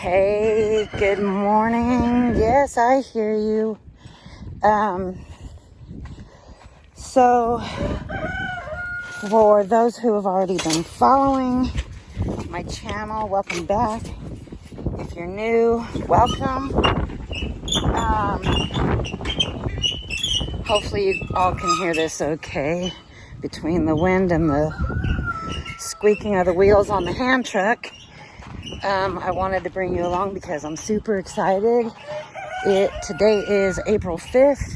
Hey, good morning. Yes, I hear you. So for those who have already been following my channel, welcome back. If you're new, welcome. Hopefully you all can hear this okay between the wind and the squeaking of the wheels on the hand truck. I wanted to bring you along because I'm super excited. Today is April 5th,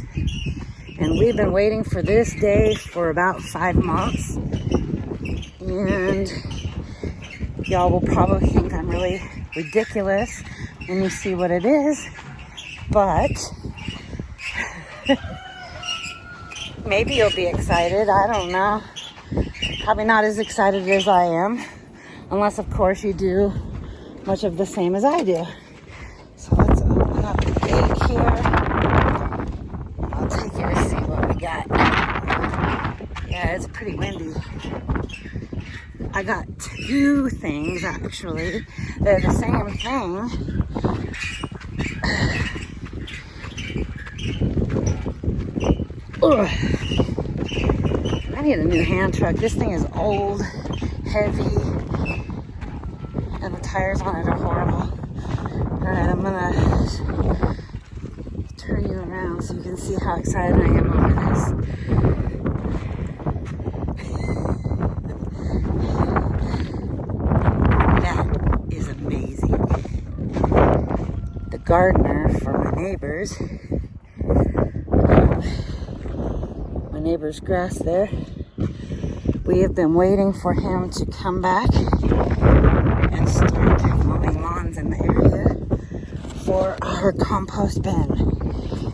and we've been waiting for this day for about 5 months. And y'all will probably think I'm really ridiculous when you see what it is, but maybe you'll be excited. I don't know. Probably not as excited as I am, unless of course you do much of the same as I do. So let's open up the gate here. I'll take you to see what we got. Yeah, it's pretty windy. I got 2 things actually. They're the same thing. Ugh. I need a new hand truck. This thing is old, heavy, and the tires on it are horrible. Alright, I'm gonna turn you around so you can see how excited I am over this. That is amazing. The gardener for my neighbor's grass there. We have been waiting for him to come back and start mowing lawns in the area for our compost bin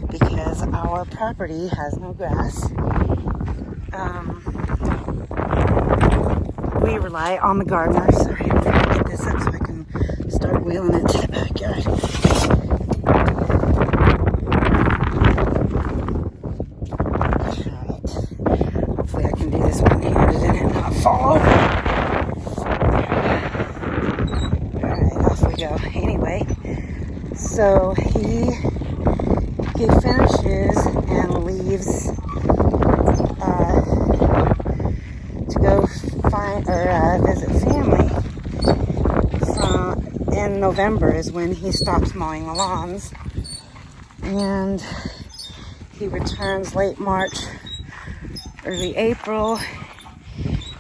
because our property has no grass. We rely on the gardener. Sorry, I'm trying to get this up so I can start wheeling it to the backyard. Alright. Hopefully I can do this one-handed and not fall over. Go. Anyway, so he finishes and leaves to go find or visit family. In November is when he stops mowing the lawns, and he returns late March, early April,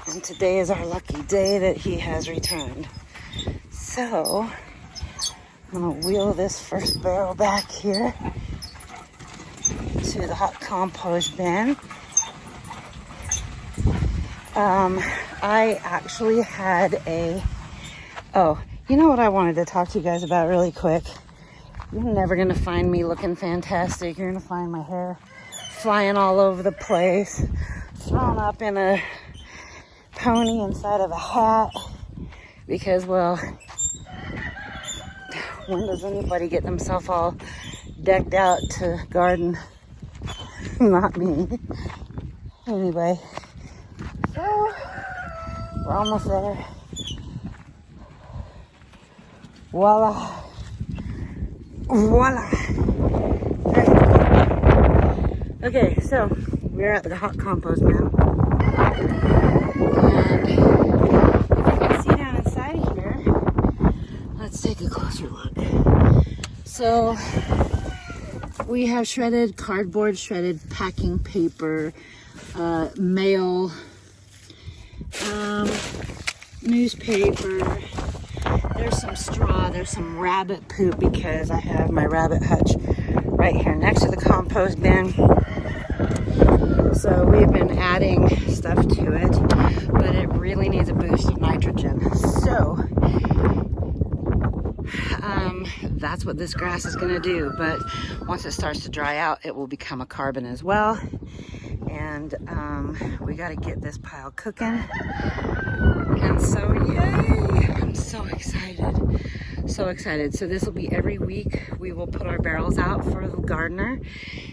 and today is our lucky day that he has returned. So I'm going to wheel this first barrel back here to the hot compost bin. I actually had you know what I wanted to talk to you guys about really quick? You're never going to find me looking fantastic. You're going to find my hair flying all over the place, thrown up in a pony inside of a hat, because, well, when does anybody get themselves all decked out to garden? Not me. Anyway, so we're almost there. Voila. Voila. Okay, so we're at the hot compost bin. And if you can see down inside here, let's take a closer look. So we have shredded cardboard, shredded packing paper, mail, newspaper. There's some straw, there's some rabbit poop because I have my rabbit hutch right here next to the compost bin. So we've been adding stuff to it, but it really needs a boost of nitrogen. So that's what this grass is going to do. But once it starts to dry out, it will become a carbon as well. And we got to get this pile cooking. And so, yay! I'm so excited. So excited. So this will be every week. We will put our barrels out for the gardener,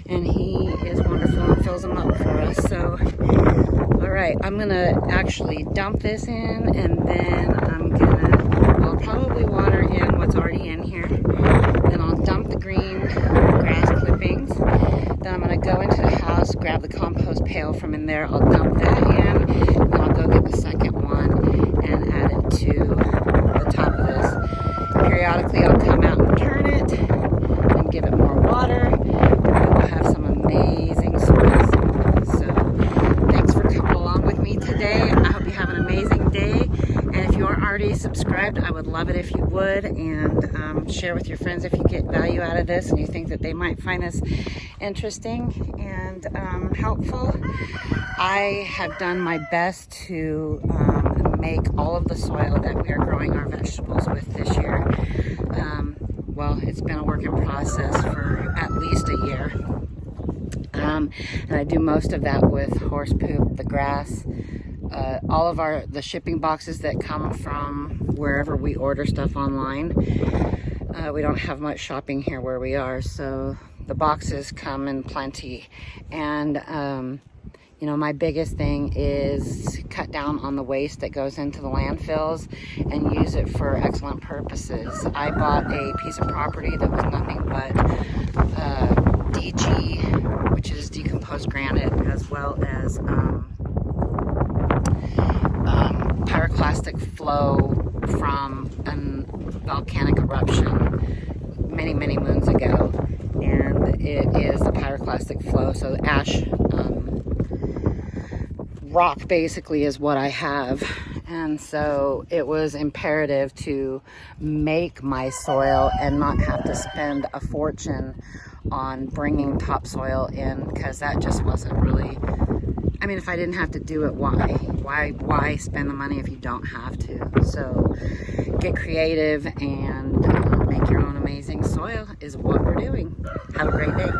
and he is wonderful and fills them up for us. So, all right, I'm gonna actually dump this in, and then I'll probably water water in what's already in here. Then I'll dump the green grass clippings. Then I'm going to go into the house, grab the compost pail from in there. I'll dump that in. Then I'll go get the second one and add it to the top of this. Periodically, I'll come out and turn it and give it more water. And we'll have some amazing soil. So thanks for coming along with me today. I hope you have an amazing day. And if you aren't already subscribed, I would love it if you would. And share with your friends if you get value out of this and you think that they might find this interesting and helpful. I have done my best to make all of the soil that we are growing our vegetables with this year. Well, it's been a work in process for at least a year. And I do most of that with horse poop, the grass, all of the shipping boxes that come from wherever we order stuff online. We don't have much shopping here where we are, so the boxes come in plenty. And you know, my biggest thing is cut down on the waste that goes into the landfills and use it for excellent purposes. I bought a piece of property that was nothing but DG, which is decomposed granite, as well as pyroclastic flow from a volcanic eruption many moons ago. And it is the pyroclastic flow, so ash rock basically is what I have. And so it was imperative to make my soil and not have to spend a fortune on bringing topsoil in, because that just wasn't really, I mean, if I didn't have to do it, why spend the money if you don't have to? So get creative and make your own amazing soil is what we're doing. Have a great day.